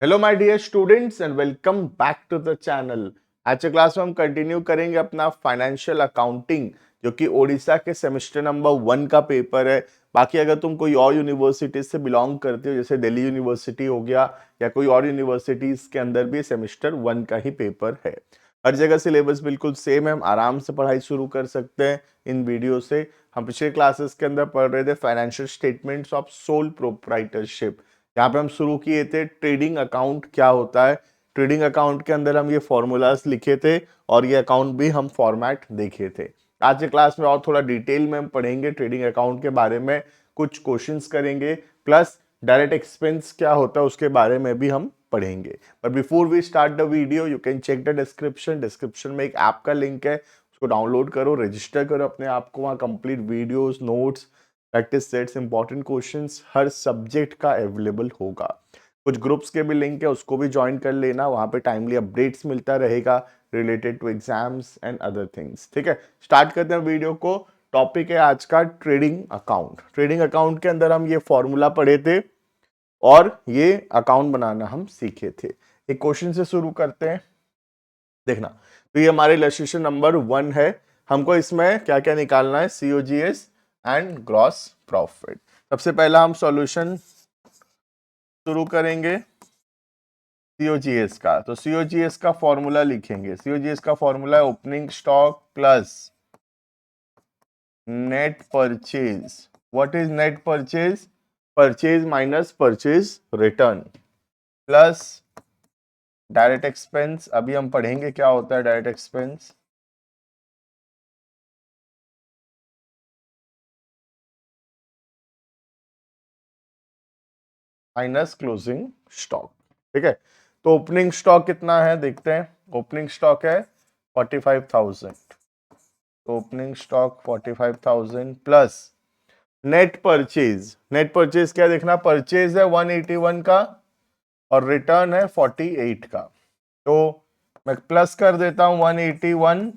Hello my dear students and welcome back to the channel. आज के class में हम कंटिन्यू करेंगे अपना फाइनेंशियल अकाउंटिंग, जो कि ओडिशा के सेमेस्टर नंबर 1 का पेपर है। बाकी अगर तुम कोई और यूनिवर्सिटी से बिलोंग करते हो, जैसे दिल्ली यूनिवर्सिटी हो गया या कोई और यूनिवर्सिटीज के अंदर भी सेमेस्टर 1 का ही पेपर है। हर जगह सिलेबस बिल्कुल सेम है, हम आराम से पढ़ाई शुरू कर सकते हैं इन वीडियो से। हम पिछले क्लासेस के अंदर पढ़ रहे थे financial statements of sole proprietorship. यहाँ पे हम शुरू किए थे ट्रेडिंग अकाउंट क्या होता है। ट्रेडिंग अकाउंट के अंदर हम ये फॉर्मूलाज लिखे थे और ये अकाउंट भी हम फॉर्मेट देखे थे। आज के क्लास में और थोड़ा डिटेल में हम पढ़ेंगे ट्रेडिंग अकाउंट के बारे में, कुछ क्वेश्चंस करेंगे, प्लस डायरेक्ट एक्सपेंस क्या होता है उसके बारे में भी हम पढ़ेंगे। But before we start the video you can check the description में एक ऐप का लिंक है, उसको डाउनलोड करो, रजिस्टर करो अपने आप को। वहाँ complete videos, notes, practice sets, important questions हर सब्जेक्ट का अवेलेबल होगा। कुछ ग्रुप्स के भी लिंक है, उसको भी ज्वाइन कर लेना, वहां पे टाइमली अपडेट्स मिलता रहेगा related to exams and other things. ठीक है, स्टार्ट करते हैं वीडियो को। टॉपिक है आज का ट्रेडिंग अकाउंट। ट्रेडिंग अकाउंट के अंदर हम ये फॉर्मूला पढ़े थे और ये अकाउंट बनाना हम सीखे थे। एक क्वेश्चन से शुरू करते हैं, देखना। तो ये हमारे इलस्ट्रेशन नंबर 1 है। हमको इसमें क्या क्या निकालना है, सीओजीएस एंड ग्रॉस प्रॉफिट। सबसे पहला हम सॉल्यूशन शुरू करेंगे सीओजीएस का। तो सीओजीएस का फॉर्मूला लिखेंगे। सीओजीएस का फॉर्मूला है opening stock plus net purchase. What is net purchase? Purchase minus purchase return plus direct expense. अभी हम पढ़ेंगे क्या होता है direct expense. Minus closing stock. ठीक है, तो ओपनिंग स्टॉक कितना है देखते हैं। ओपनिंग स्टॉक है 45,000। तो opening stock 45,000 plus net purchase. Net purchase क्या देखना, परचेज है 181 का और रिटर्न है 48 का। तो मैं प्लस कर देता हूं 181,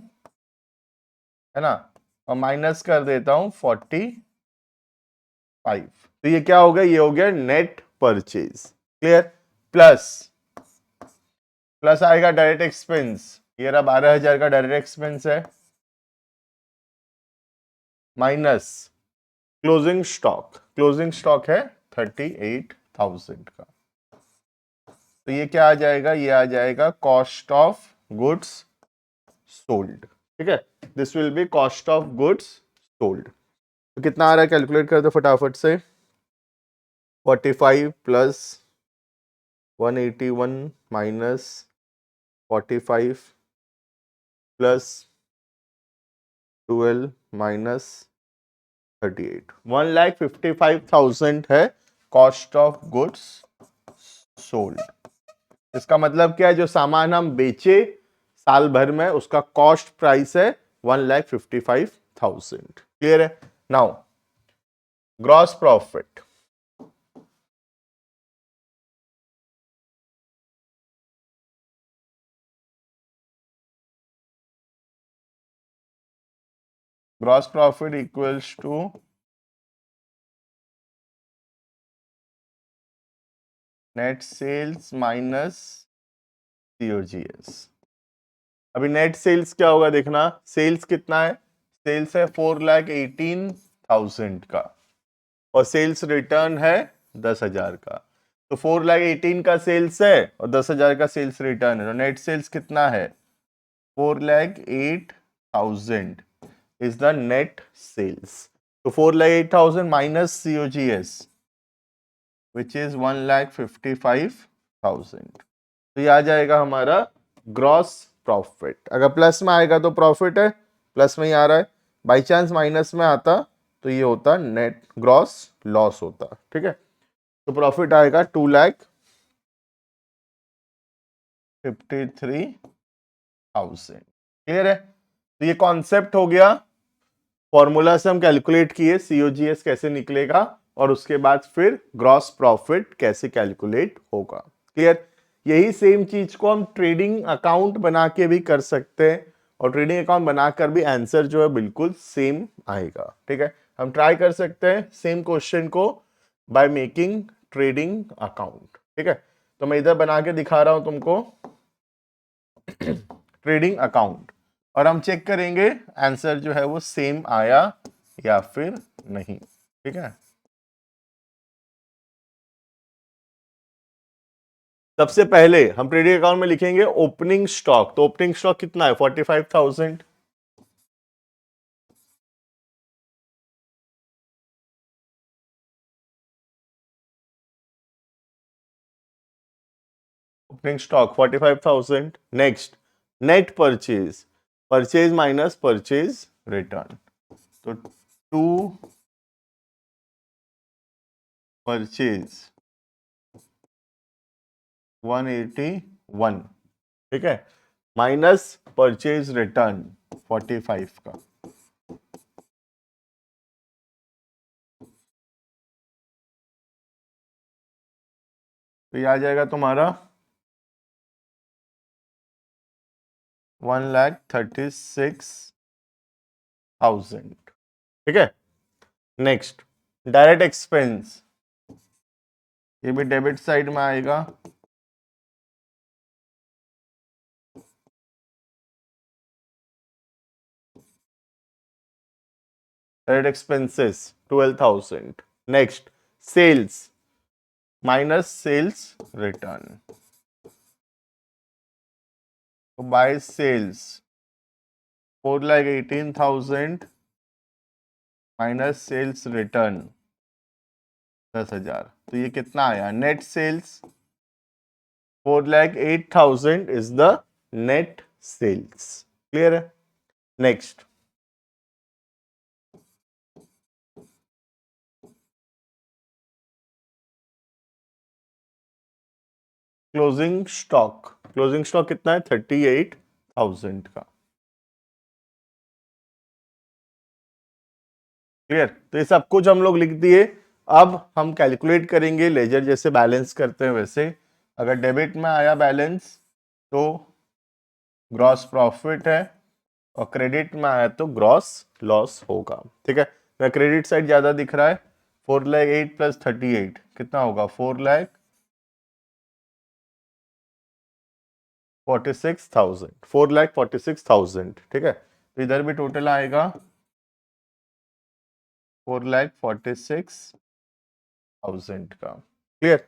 है ना, और माइनस कर देता हूं 45। तो ये क्या हो गया, ये हो गया net purchase. Clear. Plus plus आएगा डायरेक्ट एक्सपेंस। ये रहा 12,000 का डायरेक्ट एक्सपेंस है, minus closing stock. Closing stock है 38,000 का। तो ये क्या आ जाएगा, ये आ जाएगा कॉस्ट ऑफ गुड्स सोल्ड। ठीक है, this will be cost of goods sold. तो कितना आ रहा है, कैलकुलेट कर दो फटाफट से। 45 प्लस 181 माइनस 45 प्लस 12 माइनस 38, 1,55,000 है कॉस्ट ऑफ गुड्स सोल्ड। इसका मतलब क्या है, जो सामान हम बेचे साल भर में उसका कॉस्ट प्राइस है 1,55,000। क्लियर है। Now gross profit. Gross profit equals to net sales minus COGS. अभी नेट सेल्स क्या होगा देखना, सेल्स कितना है, सेल्स है 4,18,000 का और सेल्स रिटर्न है 10,000 का। तो 4,18,000 का सेल्स है और 10,000 का सेल्स रिटर्न है, तो नेट सेल्स कितना है, 4,08,000 इज द नेट सेल्स। तो 4,08,000 माइनस सीओजीएस विच इज 1,55,000। तो ये आ जाएगा हमारा ग्रॉस प्रॉफिट। अगर प्लस में आएगा तो प्रॉफिट है, प्लस में ही आ रहा है। बाई चांस माइनस में आता तो ये होता नेट ग्रॉस लॉस होता। ठीक है, तो प्रॉफिट आएगा 2,53,000। क्लियर है। तो ये कॉन्सेप्ट हो गया, फॉर्मूला से हम कैलकुलेट किए सीओजीएस कैसे निकलेगा और उसके बाद फिर ग्रॉस प्रॉफिट कैसे कैलकुलेट होगा। क्लियर। यही सेम चीज को हम ट्रेडिंग अकाउंट बना के भी कर सकते हैं और ट्रेडिंग अकाउंट बनाकर भी आंसर जो है बिल्कुल सेम आएगा। ठीक है, हम ट्राई कर सकते हैं सेम क्वेश्चन को बाय मेकिंग ट्रेडिंग अकाउंट। ठीक है, तो मैं इधर बना के दिखा रहा हूं तुमको ट्रेडिंग अकाउंट, और हम चेक करेंगे आंसर जो है वो सेम आया या फिर नहीं। ठीक है, सबसे पहले हम ट्रेडिंग अकाउंट में लिखेंगे ओपनिंग स्टॉक। तो ओपनिंग स्टॉक कितना है? 45,000। Opening stock 45,000। Next, net purchase, purchase minus purchase return. तो टू परचेज 181, ठीक है, माइनस परचेज रिटर्न 45 का। तो ये आ जाएगा तुम्हारा 1,36,000। ठीक है, नेक्स्ट डायरेक्ट एक्सपेंस, ये भी डेबिट साइड में आएगा। Direct expenses 12,000। Next sales minus sales return, तो by sales 4,18,000 minus sales return 10,000। तो ये कितना आया? Net sales 4,08,000 is the net sales. Clear है? Next closing stock, closing stock कितना है? 38,000 का। क्लियर? तो ये सब कुछ हम लोग लिख दिए। अब हम कैलकुलेट करेंगे लेजर जैसे बैलेंस करते हैं वैसे। अगर डेबिट में आया बैलेंस तो ग्रॉस प्रॉफिट है, और क्रेडिट में आया तो ग्रॉस लॉस होगा। ठीक है, मैं क्रेडिट साइड ज्यादा दिख रहा है। 4,08,000 प्लस 38 कितना होगा? 4,46,000, 4,46,000। ठीक है, तो इधर भी टोटल आएगा 4,46,000 का। क्लियर?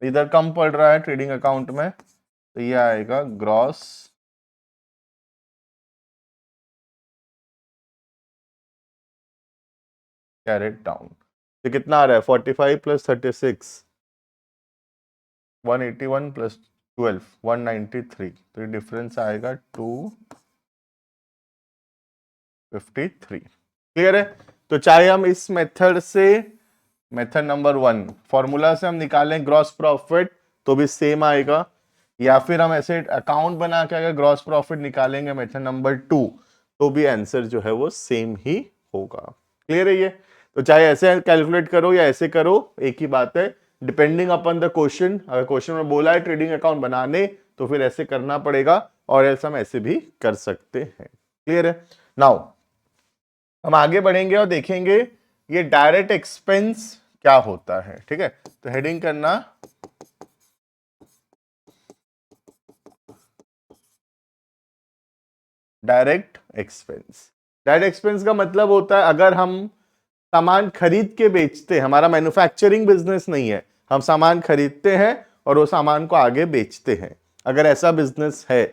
इधर कम पड़ रहा है ट्रेडिंग अकाउंट में, तो ये आएगा ग्रॉस कैरेट डाउन। तो कितना आ रहा है? 45 प्लस 36 181 प्लस 12 193। तो ये डिफरेंस आएगा 253। क्लियर है? तो चाहे हम इस मेथड से, मेथड नंबर 1 फॉर्मूला से हम निकालें ग्रॉस प्रॉफिट तो भी सेम आएगा, या फिर हम ऐसे अकाउंट बना के अगर ग्रॉस प्रॉफिट निकालेंगे मेथड नंबर 2 तो भी आंसर जो है वो सेम ही होगा। क्लियर है ये? तो चाहे ऐसे कैलकुलेट करो या ऐसे करो, एक ही बात है, डिपेंडिंग अपॉन द क्वेश्चन। अगर क्वेश्चन में बोला है ट्रेडिंग अकाउंट बनाने तो फिर ऐसे करना पड़ेगा, और ऐसा हम ऐसे भी कर सकते हैं। क्लियर है? नाउ हम आगे बढ़ेंगे और देखेंगे ये डायरेक्ट एक्सपेंस क्या होता है। ठीक है, तो हेडिंग करना डायरेक्ट एक्सपेंस। डायरेक्ट एक्सपेंस का मतलब होता है अगर हम सामान खरीद के बेचते हैं, हमारा मैन्युफैक्चरिंग बिजनेस नहीं है, हम सामान खरीदते हैं और वो सामान को आगे बेचते हैं, अगर ऐसा बिजनेस है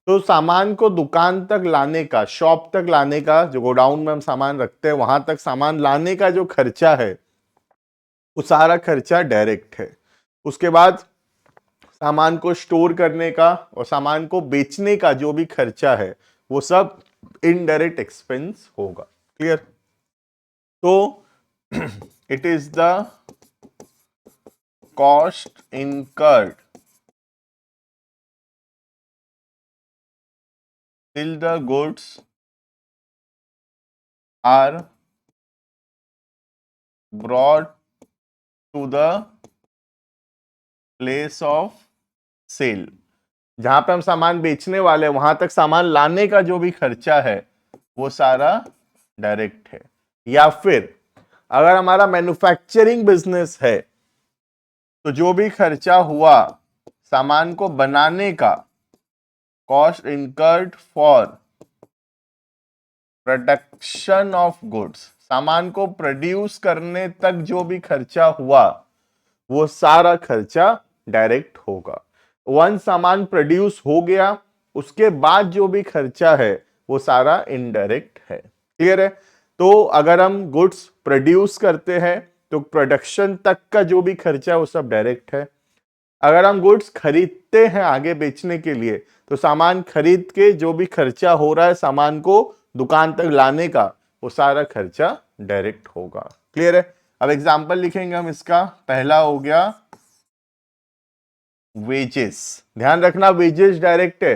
तो सामान को दुकान तक लाने का, शॉप तक लाने का, जो गोडाउन में हम सामान रखते हैं वहां तक सामान लाने का जो खर्चा है वो सारा खर्चा डायरेक्ट है। उसके बाद सामान को स्टोर करने का और सामान को बेचने का जो भी खर्चा है वो सब इनडायरेक्ट एक्सपेंस होगा। क्लियर? तो it is the cost incurred till the goods are brought to the place of sale। जहां पे हम सामान बेचने वाले वहां तक सामान लाने का जो भी खर्चा है वो सारा डायरेक्ट है। या फिर अगर हमारा मैन्युफैक्चरिंग बिजनेस है तो जो भी खर्चा हुआ सामान को बनाने का, cost incurred for production of goods, सामान को प्रोड्यूस करने तक जो भी खर्चा हुआ वो सारा खर्चा डायरेक्ट होगा। वन सामान प्रोड्यूस हो गया, उसके बाद जो भी खर्चा है वो सारा इनडायरेक्ट है। क्लियर है? तो अगर हम गुड्स प्रोड्यूस करते हैं तो प्रोडक्शन तक का जो भी खर्चा है वो सब डायरेक्ट है। अगर हम गुड्स खरीदते हैं आगे बेचने के लिए तो सामान खरीद के जो भी खर्चा हो रहा है सामान को दुकान तक लाने का वो सारा खर्चा डायरेक्ट होगा। क्लियर है? अब एग्जांपल लिखेंगे हम इसका। पहला हो गया वेजेस। ध्यान रखना वेजेस डायरेक्ट है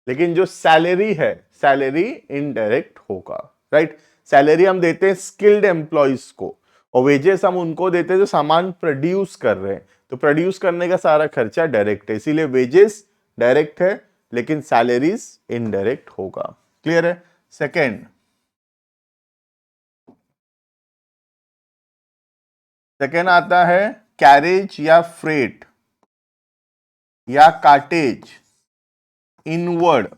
लेकिन जो सैलरी है सैलरी इनडायरेक्ट होगा। राइट? सैलरी हम देते हैं स्किल्ड एम्प्लॉइज को और वेजेस हम उनको देते हैं जो सामान प्रोड्यूस कर रहे हैं। तो प्रोड्यूस करने का सारा खर्चा डायरेक्ट है, इसीलिए वेजेस डायरेक्ट है लेकिन सैलरीज इनडायरेक्ट होगा। क्लियर है? सेकेंड आता है कैरेज या फ्रेट या कार्टेज इनवर्ड।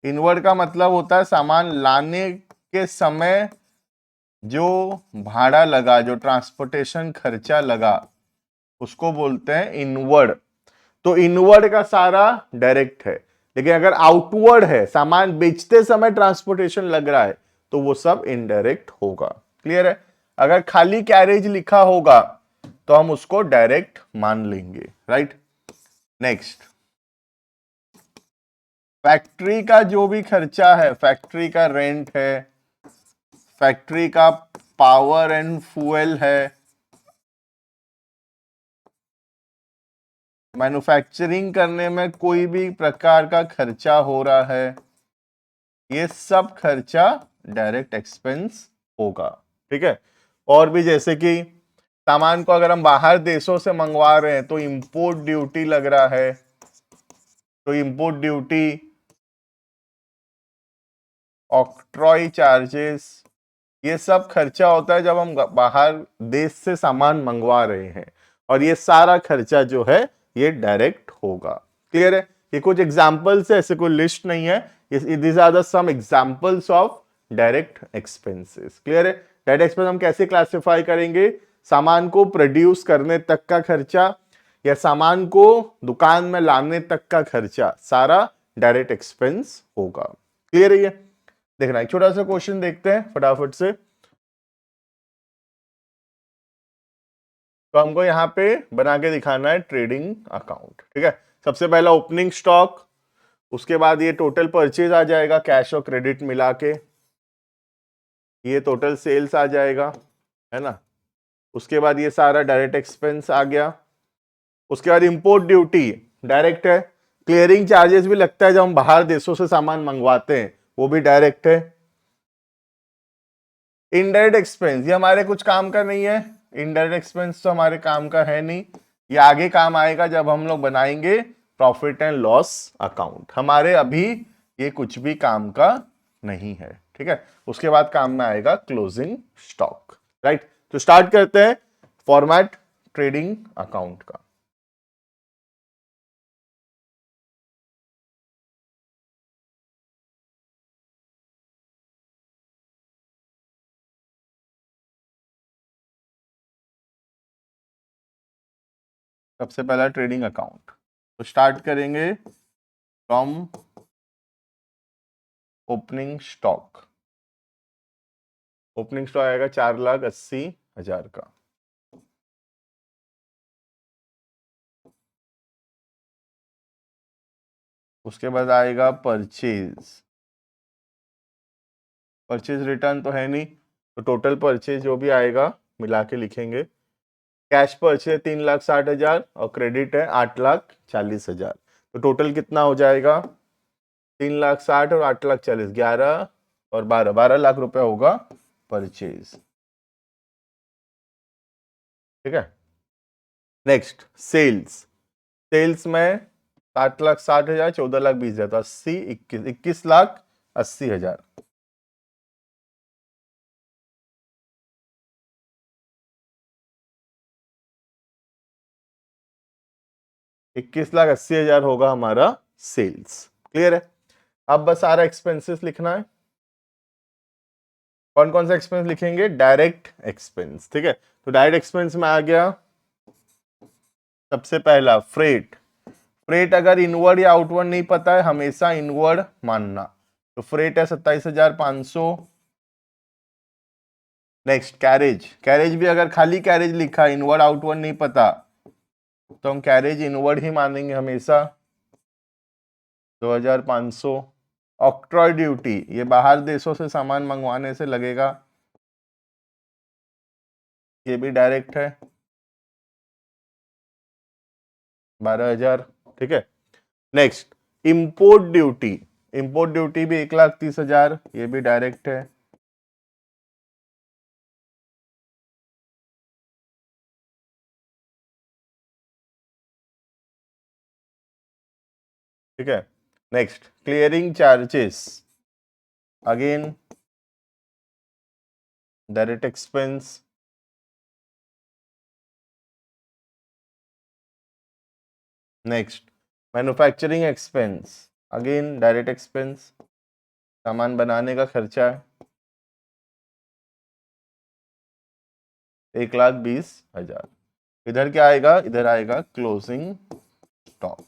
इनवर्ड का मतलब होता है सामान लाने के समय जो भाड़ा लगा, जो ट्रांसपोर्टेशन खर्चा लगा उसको बोलते हैं इनवर्ड। तो इनवर्ड का सारा डायरेक्ट है लेकिन अगर आउटवर्ड है, सामान बेचते समय ट्रांसपोर्टेशन लग रहा है तो वो सब इनडायरेक्ट होगा। क्लियर है? अगर खाली कैरेज लिखा होगा तो हम उसको डायरेक्ट मान लेंगे। राइट? नेक्स्ट, फैक्ट्री का जो भी खर्चा है, फैक्ट्री का रेंट है, फैक्ट्री का पावर एंड फ्यूल है, मैन्युफैक्चरिंग करने में कोई भी प्रकार का खर्चा हो रहा है, ये सब खर्चा डायरेक्ट एक्सपेंस होगा। ठीक है? और भी जैसे कि सामान को अगर हम बाहर देशों से मंगवा रहे हैं तो इंपोर्ट ड्यूटी लग रहा है, तो इंपोर्ट ड्यूटी, ऑक्ट्रॉय चार्जेस, ये सब खर्चा होता है जब हम बाहर देश से सामान मंगवा रहे हैं और ये सारा खर्चा जो है ये डायरेक्ट होगा। क्लियर है? ये कुछ एग्जांपल्स है, ऐसे कोई लिस्ट नहीं है, these are the some examples of direct expenses. Clear है? डायरेक्ट एक्सपेंस हम कैसे क्लासिफाई करेंगे? सामान को प्रोड्यूस करने तक का खर्चा या सामान को दुकान में लाने तक का खर्चा सारा डायरेक्ट एक्सपेंस होगा। क्लियर है? ये देखना, एक छोटा सा क्वेश्चन देखते हैं फटाफट से। तो हमको यहाँ पे बना के दिखाना है ट्रेडिंग अकाउंट। ठीक है? सबसे पहला ओपनिंग स्टॉक, उसके बाद ये टोटल परचेज आ जाएगा कैश और क्रेडिट मिला के, ये टोटल सेल्स आ जाएगा, है ना? उसके बाद ये सारा डायरेक्ट एक्सपेंस आ गया। उसके बाद इंपोर्ट ड्यूटी डायरेक्ट है, क्लियरिंग चार्जेस भी लगता है जब हम बाहर देशों से सामान मंगवाते हैं, वो भी डायरेक्ट है। इनडायरेक्ट एक्सपेंस ये हमारे कुछ काम का नहीं है, इनडायरेक्ट एक्सपेंस तो हमारे काम का है नहीं, ये आगे काम आएगा जब हम लोग बनाएंगे प्रॉफिट एंड लॉस अकाउंट। हमारे अभी ये कुछ भी काम का नहीं है। ठीक है? उसके बाद काम में आएगा क्लोजिंग स्टॉक। राइट? तो स्टार्ट करते हैं फॉर्मेट ट्रेडिंग अकाउंट का। सबसे पहला ट्रेडिंग अकाउंट, तो स्टार्ट करेंगे from opening stock. Opening stock आएगा 4,80,000 का। उसके बाद आएगा परचेज, परचेज रिटर्न तो है नहीं, तो टोटल परचेज जो भी आएगा मिला के लिखेंगे। कैश परचेज 3,60,000 और क्रेडिट है 8,40,000, तो टोटल कितना हो जाएगा? 3,60,000 और 8,40,000, 11 और 12 लाख रुपए होगा परचेज। ठीक है? नेक्स्ट सेल्स, सेल्स में 7,60,000, 14,20,000, तो 80, 21,80,000। 21,80,000 होगा हमारा सेल्स। क्लियर है? अब बस सारा एक्सपेंसेस लिखना है। कौन कौन सा एक्सपेंस लिखेंगे? Direct expense. ठीक है, तो डायरेक्ट एक्सपेंस में आ गया सबसे पहला फ्रेट। फ्रेट अगर इनवर्ड या आउटवर्ड नहीं पता है, हमेशा इनवर्ड मानना। तो फ्रेट है 27,500। Next carriage. कैरेज भी अगर खाली कैरेज लिखा, इनवर्ड आउटवर्ड नहीं पता, तो हम कैरेज इनवर्ड ही मानेंगे हमेशा। 2,500। ऑक्ट्रॉय ड्यूटी, ये बाहर देशों से सामान मंगवाने से लगेगा, ये भी डायरेक्ट है, 12,000। ठीक है, next import duty. Import duty भी 1,30,000, ये भी डायरेक्ट है। ठीक है, next clearing charges, again direct expense. Next manufacturing expense, again direct expense, सामान बनाने का खर्चा है, 1,20,000। इधर क्या आएगा? इधर आएगा क्लोजिंग स्टॉक।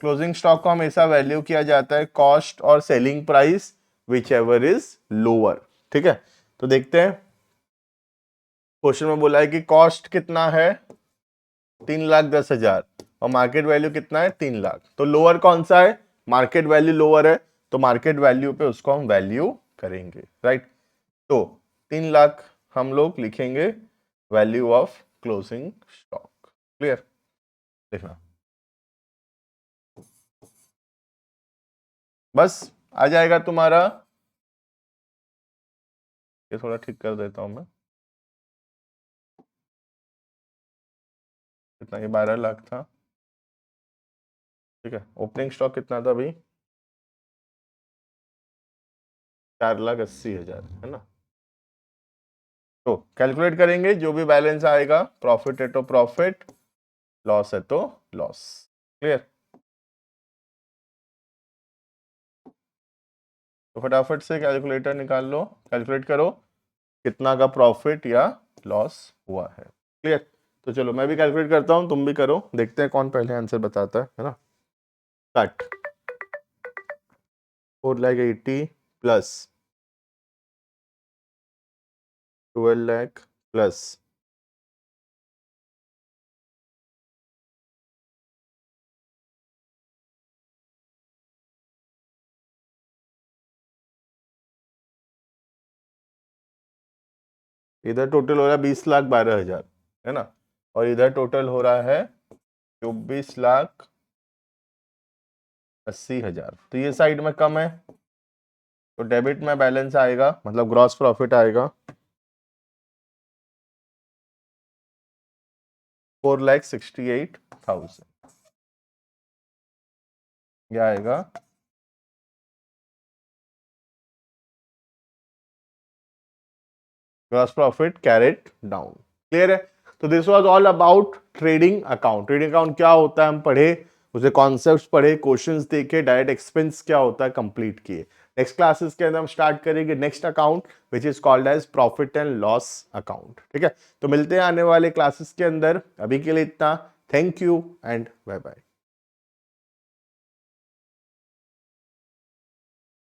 क्लोजिंग स्टॉक को हमेशा वैल्यू किया जाता है कॉस्ट और selling price which ever is lower. ठीक है, तो देखते हैं क्वेश्चन में बोला है कि कॉस्ट कितना है? 3,10,000 और मार्केट वैल्यू कितना है? 3 लाख। तो लोअर कौन सा है? मार्केट वैल्यू लोअर है, तो मार्केट वैल्यू पे उसको हम वैल्यू करेंगे। राइट, तो 3 लाख हम लोग लिखेंगे value of closing stock. Clear? देखना बस आ जाएगा तुम्हारा। ये थोड़ा ठीक कर देता हूं मैं। कितना? ये 12 लाख था। ठीक है, ओपनिंग स्टॉक कितना था भाई? 4,80,000 है ना। तो कैलकुलेट करेंगे, जो भी बैलेंस आएगा, प्रॉफिट है तो प्रॉफिट, लॉस है तो लॉस। क्लियर? तो फटाफट से कैलकुलेटर निकाल लो, कैलकुलेट करो कितना का प्रॉफिट या लॉस हुआ है। क्लियर? तो चलो मैं भी कैलकुलेट करता हूं, तुम भी करो, देखते हैं कौन पहले आंसर बताता है ना। कट 4,80,000 प्लस 12 लाख प्लस 20,12,000 है ना, और इधर टोटल हो रहा है 24,80,000। तो ये साइड में कम है, तो डेबिट में बैलेंस आएगा, मतलब ग्रॉस प्रॉफिट आएगा 4,68,000। ये आएगा gross profit carried down. Clear है? तो this was all about trading account. Trading account क्या होता है हम पढ़े, उसे कॉन्सेप्ट्स पढ़े, क्वेश्चंस देखे, डायरेक्ट एक्सपेंस क्या होता है कंप्लीट किए। नेक्स्ट क्लासेस के अंदर हम स्टार्ट करेंगे next account which is called as profit and loss account. ठीक है, तो मिलते हैं आने वाले क्लासेस के अंदर। अभी के लिए इतना, thank you and bye bye.